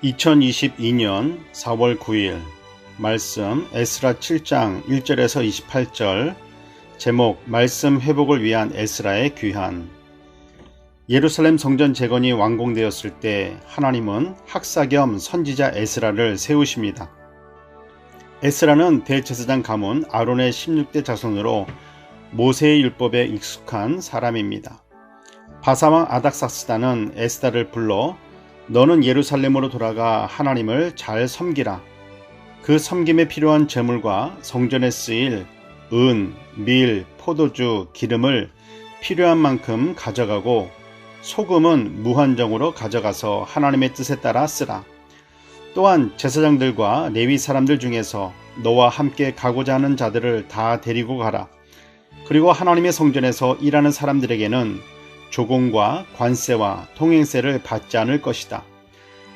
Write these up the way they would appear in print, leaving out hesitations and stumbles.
2022년 4월 9일 말씀 에스라 7장 1절에서 28절 제목 말씀 회복을 위한 에스라의 귀환. 예루살렘 성전 재건이 완공되었을 때 하나님은 학사 겸 선지자 에스라를 세우십니다. 에스라는 대제사장 가문 아론의 16대 자손으로 모세의 율법에 익숙한 사람입니다. 바사왕 아닥사스다는 에스라를 불러 너는 예루살렘으로 돌아가 하나님을 잘 섬기라. 그 섬김에 필요한 제물과 성전에 쓰일 은, 밀, 포도주, 기름을 필요한 만큼 가져가고 소금은 무한정으로 가져가서 하나님의 뜻에 따라 쓰라. 또한 제사장들과 레위 사람들 중에서 너와 함께 가고자 하는 자들을 다 데리고 가라. 그리고 하나님의 성전에서 일하는 사람들에게는 조공과 관세와 통행세를 받지 않을 것이다.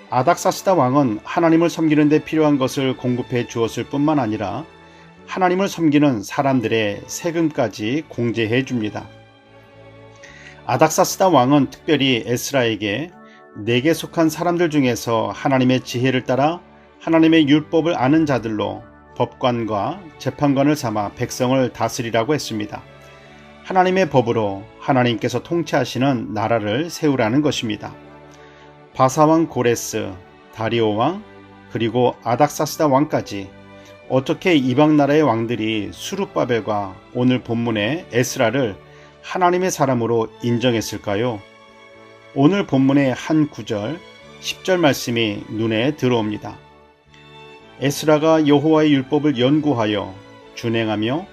아닥사스다 왕은 하나님을 섬기는 데 필요한 것을 공급해 주었을 뿐만 아니라 하나님을 섬기는 사람들의 세금까지 공제해 줍니다. 아닥사스다 왕은 특별히 에스라에게 내게 속한 사람들 중에서 하나님의 지혜를 따라 하나님의 율법을 아는 자들로 법관과 재판관을 삼아 백성을 다스리라고 했습니다. 하나님의 법으로 하나님께서 통치하시는 나라를 세우라는 것입니다. 바사왕 고레스, 다리오 왕, 그리고 아닥사스다 왕까지 어떻게 이방 나라의 왕들이 수룹바벨과 오늘 본문의 에스라를 하나님의 사람으로 인정했을까요? 오늘 본문의 한 구절, 10절 말씀이 눈에 들어옵니다. 에스라가 여호와의 율법을 연구하여 준행하며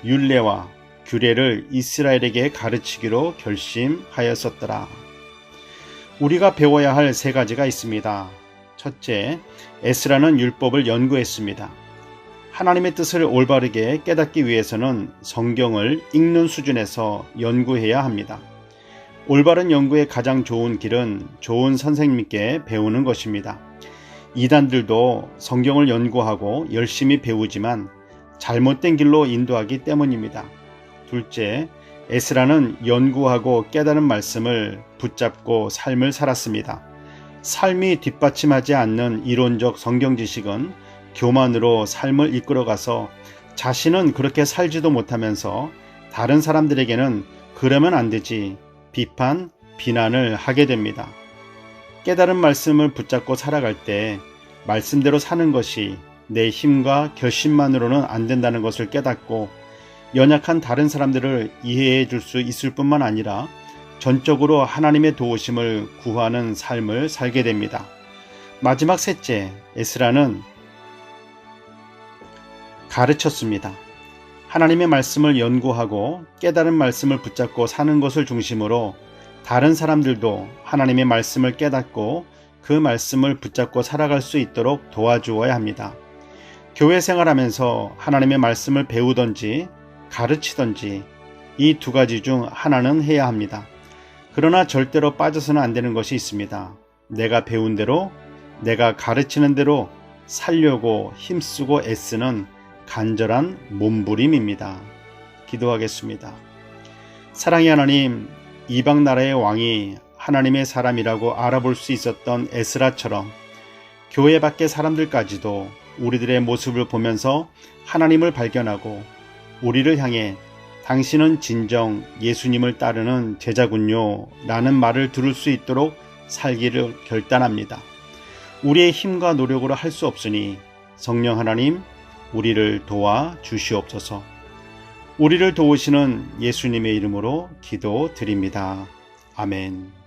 율례와 규례를 이스라엘에게 가르치기로 결심하였었더라. 우리가 배워야 할 세 가지가 있습니다. 첫째, 에스라는 율법을 연구했습니다. 하나님의 뜻을 올바르게 깨닫기 위해서는 성경을 읽는 수준에서 연구해야 합니다. 올바른 연구의 가장 좋은 길은 좋은 선생님께 배우는 것입니다. 이단들도 성경을 연구하고 열심히 배우지만 잘못된 길로 인도하기 때문입니다. 둘째, 에스라는 연구하고 깨달은 말씀을 붙잡고 삶을 살았습니다. 삶이 뒷받침하지 않는 이론적 성경 지식은 교만으로 삶을 이끌어가서 자신은 그렇게 살지도 못하면서 다른 사람들에게는 그러면 안 되지 비판, 비난을 하게 됩니다. 깨달은 말씀을 붙잡고 살아갈 때 말씀대로 사는 것이 내 힘과 결심만으로는 안 된다는 것을 깨닫고 연약한 다른 사람들을 이해해 줄 수 있을 뿐만 아니라 전적으로 하나님의 도우심을 구하는 삶을 살게 됩니다. 마지막 셋째, 에스라는 가르쳤습니다. 하나님의 말씀을 연구하고 깨달은 말씀을 붙잡고 사는 것을 중심으로 다른 사람들도 하나님의 말씀을 깨닫고 그 말씀을 붙잡고 살아갈 수 있도록 도와주어야 합니다. 교회 생활하면서 하나님의 말씀을 배우든지 가르치든지 이 두 가지 중 하나는 해야 합니다. 그러나 절대로 빠져서는 안 되는 것이 있습니다. 내가 배운 대로, 내가 가르치는 대로 살려고 힘쓰고 애쓰는 간절한 몸부림입니다. 기도하겠습니다. 사랑의 하나님, 이방 나라의 왕이 하나님의 사람이라고 알아볼 수 있었던 에스라처럼 교회 밖의 사람들까지도 우리들의 모습을 보면서 하나님을 발견하고 우리를 향해 당신은 진정 예수님을 따르는 제자군요 라는 말을 들을 수 있도록 살기를 결단합니다. 우리의 힘과 노력으로 할 수 없으니 성령 하나님 우리를 도와 주시옵소서. 우리를 도우시는 예수님의 이름으로 기도드립니다. 아멘.